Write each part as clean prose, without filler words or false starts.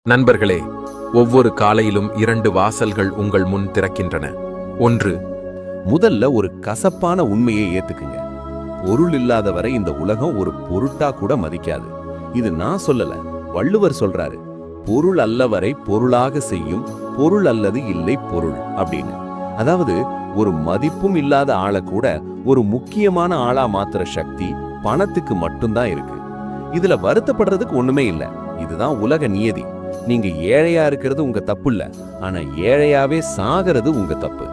நண்பர்களே, ஒவ்வொரு காலையிலும் 2 வாசல்கள் உங்கள் முன் திறக்கின்றன. ஒன்று, முதல்ல ஒரு கசப்பான உண்மையை ஏத்துக்குங்க. பொருள் இல்லாத வரை இந்த உலகம் ஒரு பொருட்டா கூட மதிக்காது. இது நான் சொல்லல, வள்ளுவர் சொல்றாரு. பொருள் அல்லவரை பொருளாக செய்யும் பொருள் அல்லது இல்லை பொருள் அப்படின்னு. அதாவது ஒரு மதிப்பும் இல்லாத ஆளை கூட ஒரு முக்கியமான ஆளா மாத்துற சக்தி பணத்துக்கு மட்டும்தான் இருக்கு. இதுல வருத்தப்படுறதுக்கு ஒண்ணுமே இல்ல. இதுதான் உலக நியதி. நீங்க ஏழையா இருக்கிறது உங்க தப்பு இல்ல, ஆனா ஏழையாவே சாகிறது உங்க தப்பு.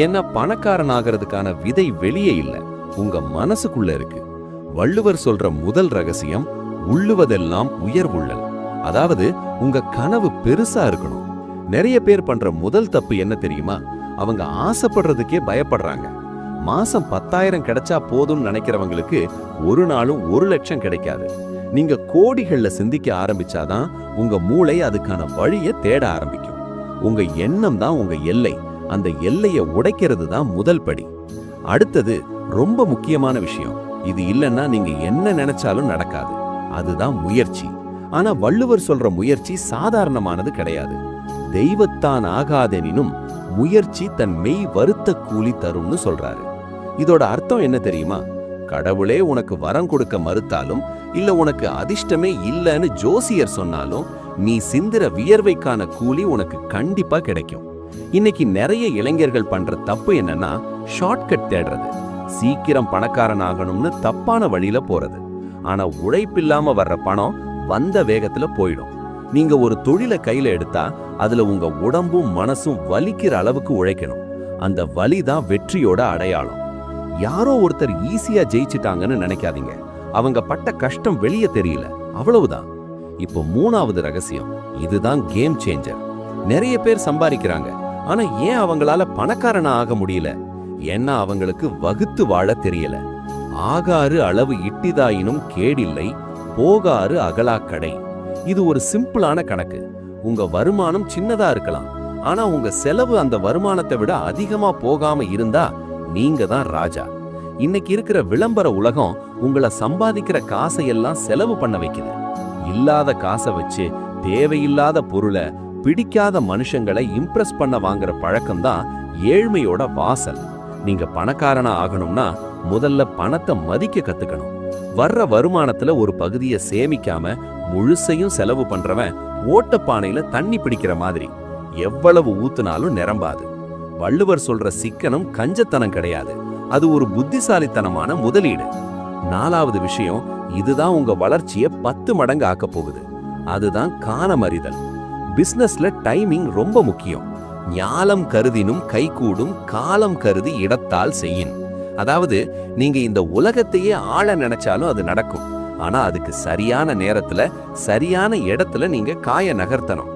ஏன்னா பணக்காரன் ஆகிறதுக்கான விதை வெளியே இல்ல, உங்க மனசுக்குள்ள இருக்கு. வள்ளுவர் சொல்ற முதல் ரகசியம் உள்ளுவதெல்லாம் உயர்வுள்ளல். அதாவது உங்க கனவு பெருசா இருக்கணும். நிறைய பேர் பண்ற முதல் தப்பு என்ன தெரியுமா? அவங்க ஆசைப்படுறதுக்கே பயப்படுறாங்க. மாசம் 10,000 கிடைச்சா போதும்னு நினைக்கிறவங்களுக்கு ஒரு நாளும் 1 லட்சம் கிடைக்காது. நீங்க கோடிகள்ல சிந்திக்க ஆரம்பிச்சாதான் உங்க மூளை அதுக்கான வழியை தேட ஆரம்பிக்கும். உங்க எண்ணம் தான் உங்க எல்லை. அந்த எல்லையை உடைக்கிறது தான் முதல் படி. அடுத்தது ரொம்ப முக்கியமான விஷயம். இது இல்லைன்னா நீங்க என்ன நினைச்சாலும் நடக்காது. அதுதான் முயற்சி. ஆனா வள்ளுவர் சொல்ற முயற்சி சாதாரணமானது கிடையாது. தெய்வத்தான் ஆகாதெனினும் முயற்சி தன் மெய் வருத்த கூலி தரும்னு சொல்றாரு. இதோட அர்த்தம் என்ன தெரியுமா? கடவுளே உனக்கு வரம் கொடுக்க மறுத்தாலும், இல்ல உனக்கு அதிர்ஷ்டமே இல்லைன்னு ஜோசியர் சொன்னாலும், நீ சிந்திர வியர்வைக்கான கூலி உனக்கு கண்டிப்பா கிடைக்கும். இன்னைக்கு நிறைய இளைஞர்கள் பண்ற தப்பு என்னன்னா, ஷார்ட்கட் தேடுறது. சீக்கிரம் பணக்காரன் ஆகணும்னு தப்பான வழியில போறது. ஆனா உழைப்பில்லாம வர்ற பணம் வந்த வேகத்துல போயிடும். நீங்க ஒரு தொழிலை கையில எடுத்தா அதுல உங்க உடம்பும் மனசும் வலிக்கிற அளவுக்கு உழைக்கணும். அந்த வலிதான் வெற்றியோட அடையாளம். யாரோ ஒருத்தர் ஈஸியா ஜெயிச்சிட்டாங்கன்னு நினைக்காதீங்க. அவங்க பட்ட கஷ்டம் வெளியே தெரியல, அவ்வளவுதான். இப்போ 3வது ரகசியம், இதுதான் கேம் சேஞ்சர். நிறைய பேர் சம்பாதிக்கிறாங்க, ஆனா ஏன் அவங்களால பணக்காரனா ஆக முடியல? ஏன்னா அவங்களுக்கு வகுத்து வாழ தெரியல. ஆகாறு அளவு இட்டிதாயினும் கேடில்லை, போகாறு அகலாக்கடை. இது ஒரு சிம்பிளான கணக்கு. உங்க வருமானம் சின்னதா இருக்கலாம், ஆனா உங்க செலவு அந்த வருமானத்தை விட அதிகமா போகாம இருந்தா நீங்க தான் ராஜா. இன்னைக்கு இருக்கிற விளம்பர உலகம் உங்களை சம்பாதிக்கிற காசையெல்லாம் செலவு பண்ண வைக்குது. இல்லாத காசை வச்சு தேவையில்லாத பொருளை, பிடிக்காத மனுஷங்களை இம்ப்ரெஸ் பண்ண வாங்குற பழக்கம்தான் ஏழ்மையோட வாசல். நீங்க பணக்காரனா ஆகணும்னா முதல்ல பணத்தை மதிக்க கத்துக்கணும். வர்ற வருமானத்துல ஒரு பகுதியை சேமிக்காம முழுசையும் செலவு பண்றவன் ஓட்டப்பானையில தண்ணி பிடிக்கிற மாதிரி, எவ்வளவு ஊத்துனாலும் நிரம்பாது. வள்ளுவர் சொல்ற சிக்கனம் கஞ்சத்தனம் கிடையாது, அது ஒரு புத்திசாலித்தனமான முதலீடு. 4வது விஷயம், இதுதான் உங்க வளர்ச்சியை 10 மடங்கு ஆக்க போகுது. அதுதான் காணமறிதல். பிசினஸ்ல டைமிங் ரொம்ப முக்கியம். ஞாலம் கருதினும் கைகூடும், காலம் கருதி இடத்தால் செய்யின். அதாவது நீங்க இந்த உலகத்தையே ஆள நினைச்சாலும் அது நடக்கும். ஆனா அதுக்கு சரியான நேரத்துல சரியான இடத்துல நீங்க காய நகர்த்தணும்.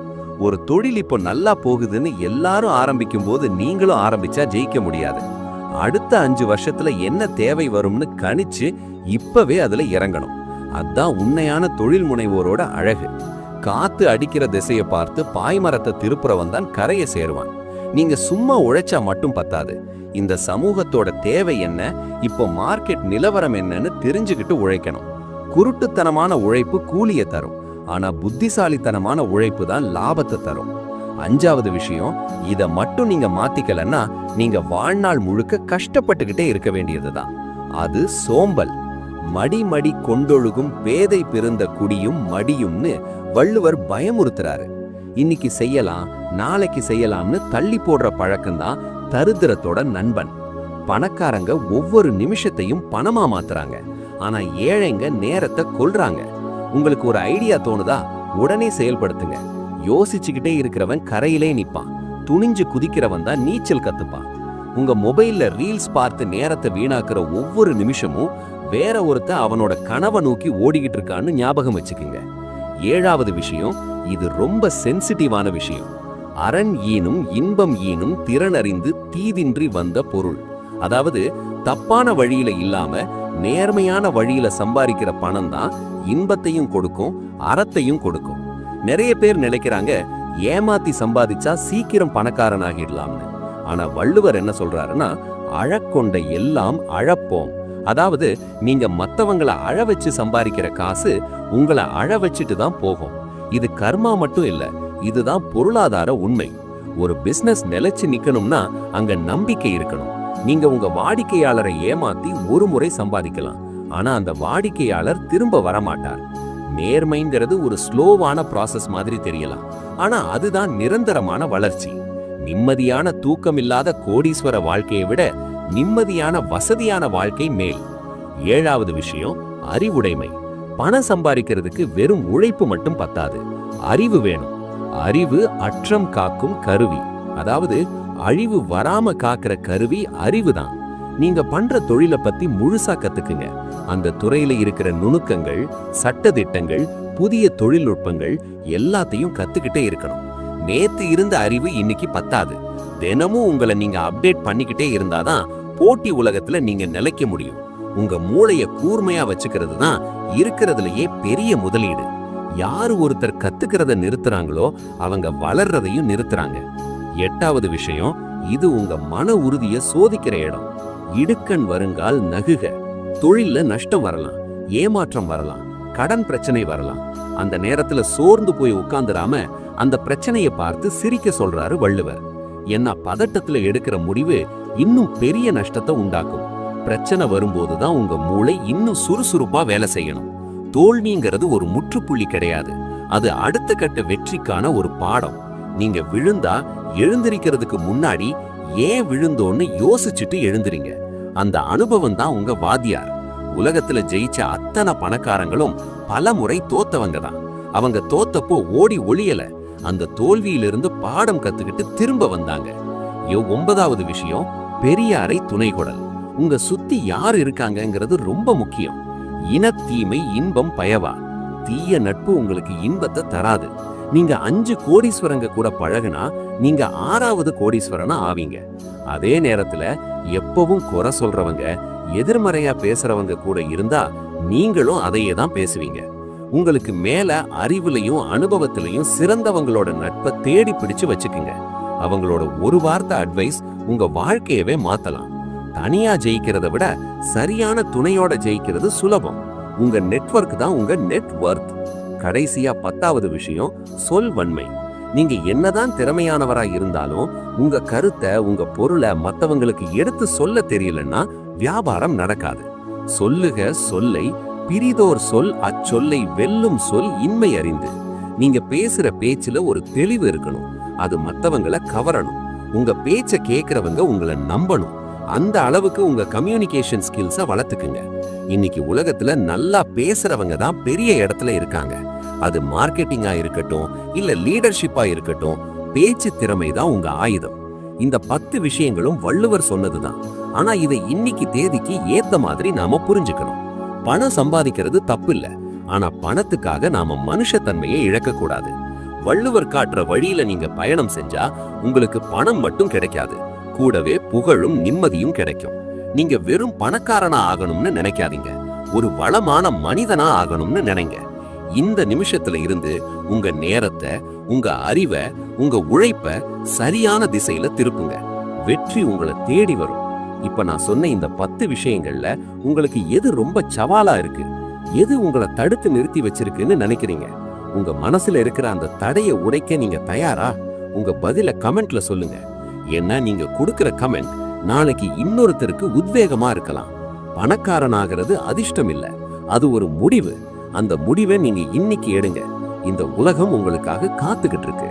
ஒரு தொழில் இப்போ நல்லா போகுதுன்னு எல்லாரும் ஆரம்பிக்கும் போது நீங்களும் ஆரம்பிச்சா ஜெயிக்க முடியாது. அடுத்த 5 வருஷத்துல என்ன தேவை வரும்னு கணிச்சு இப்பவே அதுல இறங்கணும். அதான் உண்மையான தொழில் முனைவோரோட அழகு. காத்து அடிக்கிற திசையை பார்த்து பாய்மரத்தை திருப்புறவன் தான் கரையை சேருவான். நீங்க சும்மா உழைச்சா மட்டும் பத்தாது. இந்த சமூகத்தோட தேவை என்ன, இப்போ மார்க்கெட் நிலவரம் என்னன்னு தெரிஞ்சுக்கிட்டு உழைக்கணும். குருட்டுத்தனமான உழைப்பு கூலியை தரும், ஆனா புத்திசாலித்தனமான உழைப்பு தான் லாபத்தை தரும். 5வது விஷயம், இத மட்டும் நீங்க மாத்திக்கலன்னா நீங்க வாழ்நாள் முழுக்க கஷ்டப்பட்டுக்கிட்டே இருக்க வேண்டியதுதான். அது சோம்பல். மடி மடி கொண்டொழுகும் பேதை பிறந்த குடியும் மடியும்னு வள்ளுவர் பயமுறுத்துறாரு. இன்னைக்கு செய்யலாம் நாளைக்கு செய்யலாம்னு தள்ளி போடுற பழக்கம்தான் தரித்திரத்தோட நண்பன். பணக்காரங்க ஒவ்வொரு நிமிஷத்தையும் பணமா மாத்துறாங்க, ஆனா ஏழைங்க நேரத்தை கொல்றாங்க. உங்களுக்கு ஒரு ஐடியா தோணுதா? உடனே செயல்படுத்துங்க. யோசிச்சுக்கிட்டே இருக்கிறவன் கரையிலே நிப்பான், துணிஞ்சு குதிக்கிறவன் தான் நீச்சல் கத்துப்பான். உங்க மொபைல்ல ரீல்ஸ் பார்த்து நேரத்தை வீணாக்குற ஒவ்வொரு நிமிஷமும் வேற ஒருத்த அவனோட கனவை நோக்கி ஓடிக்கிட்டு இருக்கான்னு ஞாபகம் வச்சுக்குங்க. 7வது விஷயம், இது ரொம்ப சென்சிட்டிவான விஷயம். அரண் ஈனும் இன்பம் ஈனும் திறனறிந்து தீதின்றி வந்த பொருள். அதாவது தப்பான வழியில இல்லாம நேர்மையான வழியில சம்பாதிக்கிற பணம் தான் இன்பத்தையும் கொடுக்கும், அறத்தையும் கொடுக்கும். நிறைய பேர் நினைக்கிறாங்க ஏமாத்தி சம்பாதிச்சா சீக்கிரம் பணக்காரன் ஆகிடலாம்னு. ஆனா வள்ளுவர் என்ன சொல்றாருன்னா, அழக்கொண்ட எல்லாம் அழப்போம். அதாவது நீங்க மத்தவங்களை அழ வச்சு சம்பாதிக்கிற காசு உங்களை அழ வச்சுட்டு தான் போகும். இது கர்மா மட்டும் இல்ல, இதுதான் பொருளாதார உண்மை. ஒரு பிசினஸ் நிலைச்சு நிக்கணும்னா அங்க நம்பிக்கை இருக்கணும். நீங்க உங்க வாடிக்கையாளரை ஏமாத்தி ஒரு முறை சம்பாதிக்கலாம், ஆனா அந்த வாடிக்கையாளர் திரும்ப வரமாட்டார். நேர்மைங்கிறது ஒரு ஸ்லோவான ப்ராசஸ் மாதிரி தெரியலாம், ஆனா அதுதான் நிரந்தரமான வளர்ச்சி. நிம்மதியான தூக்கம் இல்லாத கோடீஸ்வர வாழ்க்கையை விட நிம்மதியான வசதியான வாழ்க்கை மேல். 7வது விஷயம் அறிவுடைமை. பணம் சம்பாதிக்கிறதுக்கு வெறும் உழைப்பு மட்டும் பத்தாது, அறிவு வேணும். அறிவு அற்றம் காக்கும் கருவி. அதாவது அழிவு வராம காக்கிற கருவி அறிவுதான். நீங்க பண்ற தொழிலை பத்தி முழுசா கத்துக்குங்க. அந்த துறையில இருக்கிற நுணுக்கங்கள், சட்ட திட்டங்கள், புதிய தொழில்நுட்பங்கள் எல்லாத்தையும் கத்துக்கிட்டே இருக்கணும். நேத்து இருந்த அறிவு இன்னைக்கு பத்தாது. தினமும் உங்களை நீங்க அப்டேட் பண்ணிக்கிட்டே இருந்தாதான் போட்டி உலகத்துல நீங்க நிலைக்க முடியும். உங்க மூளைய கூர்மையா வச்சுக்கிறது தான் இருக்கிறதுலயே பெரிய முதலீடு. யாரு ஒருத்தர் கத்துக்கிறத நிறுத்துறாங்களோ அவங்க வளர்றதையும் நிறுத்துறாங்க. 8வது விஷயம், இது உங்க மன உறுதியை சோதிக்கிற இடம். இடுக்கண் வருங்கால் நகுக. தொழில்ல நஷ்டம் வரலாம், ஏமாற்றம் வரலாம், கடன் பிரச்சனை வரலாம். அந்த நேரத்துல சோர்ந்து போய் உட்கார்ந்துடாம அந்த பிரச்சனையை பார்த்து சிரிக்க சொல்றாரு வள்ளுவர். ஏன்னா பதட்டத்துல எடுக்கிற முடிவு இன்னும் பெரிய நஷ்டத்தை உண்டாக்கும். பிரச்சனை வரும்போதுதான் உங்க மூளை இன்னும் சுறுசுறுப்பா வேலை செய்யணும். தோல்விங்கிறது ஒரு முற்றுப்புள்ளி கிடையாது, அது அடுத்த கட்ட வெற்றிக்கான ஒரு பாடம். நீங்க விழுந்தா எழுந்திருக்கிறதுக்கு முன்னாடி ஏன் விழுந்தோன்னு யோசிச்சுட்டு எழுந்திரீங்க. அந்த அனுபவம் தான் உங்க வாத்தியார். உலகத்துல ஜெயிச்ச அத்தனை பணக்காரங்களும் பல முறை தோத்தவங்க தான். அவங்க தோத்தப்போ ஓடி ஒளியல, அந்த தோல்வியிலிருந்து பாடம் கத்துக்கிட்டு திரும்ப வந்தாங்க. 9வது விஷயம், பெரியாரை துணைகொடல். உங்க சுத்தி யார் இருக்காங்கங்கிறது ரொம்ப முக்கியம். இனத்தீமை இன்பம் பயவா. தீய நட்பு உங்களுக்கு இன்பத்தை தராது. நீங்க 5 கோடீஸ்வரங்க கூட பழகுனா நீங்க 6வது கோடீஸ்வரனா ஆவீங்க. அதே நேரத்துல எப்பவும் குறை சொல்றவங்க, எதிர்மறையா பேசுறவங்க கூட இருந்தா நீங்களும் அதையே தான் பேசுவீங்க. உங்களுக்கு மேல அறிவுலையும் அனுபவத்திலையும் சிறந்தவங்களோட நட்பை தேடி பிடிச்சு வச்சுக்குங்க. அவங்களோட ஒரு வார்த்தை அட்வைஸ் உங்க வாழ்க்கையவே மாத்தலாம். தனியா ஜெயிக்கிறத விட சரியான துணையோட ஜெயிக்கிறது சுலபம். உங்க நெட்வொர்க் தான் உங்க நெட் வொர்த். கடைசியா 10வது விஷயம், சொல் வன்மை. நீங்க என்னதான் திறமையானவரா இருந்தாலும் உங்க கருத்தை, உங்க பொருளை மத்தவங்களுக்கு எடுத்து சொல்ல தெரியலன்னா வியாபாரம் நடக்காது. சொல்லுக சொல்லை, பிரிதோர் சொல் அச்சொல்லை வெல்லும் சொல் இன்மை அறிந்து. நீங்க பேசுற பேச்சுல ஒரு தெளிவு இருக்கணும், அது மத்தவங்களை கவரணும். உங்க பேச்ச கேட்கறவங்க உங்களை நம்பணும். அந்த அளவுக்கு உங்க கம்யூனிகேஷன் ஸ்கில்ஸை வளர்த்துக்குங்க. இன்னைக்கு உலகத்துல நல்லா பேசுறவங்க தான் பெரிய இடத்துல இருக்காங்க. அது மார்க்கெட்டிங்கா இருக்கட்டும், இல்ல லீடர்ஷிப்பா இருக்கட்டும், பேச்சு திறமை தான் உங்க ஆயுதம். இந்த 10 விஷயங்களும் வள்ளுவர் சொன்னதுதான். ஆனா இதை இன்னைக்கு தேதிக்கு ஏத்த மாதிரி நாம புரிஞ்சுக்கணும். பணம் சம்பாதிக்கிறது தப்பு இல்ல, ஆனா பணத்துக்காக நாம மனுஷத்தன்மையை இழக்க கூடாது. வள்ளுவர் காட்டுற வழியில நீங்க பயணம் செஞ்சா உங்களுக்கு பணம் மட்டும் கிடைக்காது, கூடவே புகழும் நிம்மதியும் கிடைக்கும். நீங்க வெறும் பணக்காரனா ஆகணும்னு நினைக்காதீங்க, ஒரு வளமான மனிதனா ஆகணும்னு நினைங்க. இந்த நிமிஷத்துல இருந்து உங்க நேரத்தை, உங்க அறிவை, உங்க உழைப்ப சரியான திசையில திருப்புங்க. வெற்றி உங்களை தேடி வரும். இப்ப நான் சொன்ன இந்த 10 விஷயங்கள்ல உங்களுக்கு எது ரொம்ப சவாலா இருக்கு, எது உங்களை தடுத்து நிறுத்தி வச்சிருக்குன்னு நினைக்கிறீங்க? உங்க மனசுல இருக்கிற அந்த தடையை உடைக்க நீங்க தயாரா? உங்க பதில கமெண்ட்ல சொல்லுங்க. ஏன்னா நீங்க கொடுக்கிற கமெண்ட் நாளைக்கு இன்னொருத்தருக்கு உத்வேகமா இருக்கலாம். பணக்காரனாகிறது அதிர்ஷ்டம் இல்ல, அது ஒரு முடிவு. அந்த முடிவை நீங்க இன்னைக்கு எடுங்க. இந்த உலகம் உங்களுக்காக காத்துக்கிட்டு இருக்கு.